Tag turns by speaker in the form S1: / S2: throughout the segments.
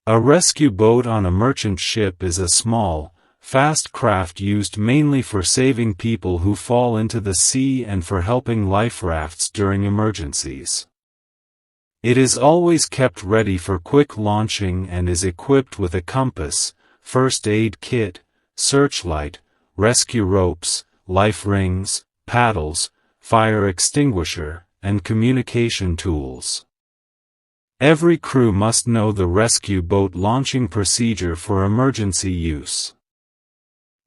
S1: A rescue boat on a merchant ship is a small, fast craft used mainly for saving people who fall into the sea and for helping life rafts during emergencies. It is always kept ready for quick launching and is equipped with a compass, first aid kit, searchlight, rescue ropes, life rings, paddles, fire extinguisher, and communication tools. Every crew must know the rescue boat launching procedure for emergency use.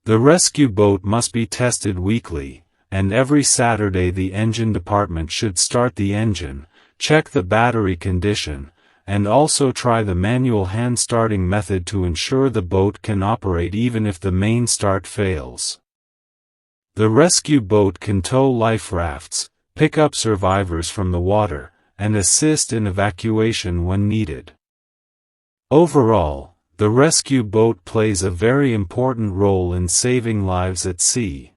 S1: The rescue boat must be tested weekly, and every Saturday the engine department should start the engine, check the battery condition, and also try the manual hand starting method to ensure the boat can operate even if the main start fails. The rescue boat can tow life rafts, pick up survivors from the water, and assist in evacuation when needed. Overall, the rescue boat plays a very important role in saving lives at sea.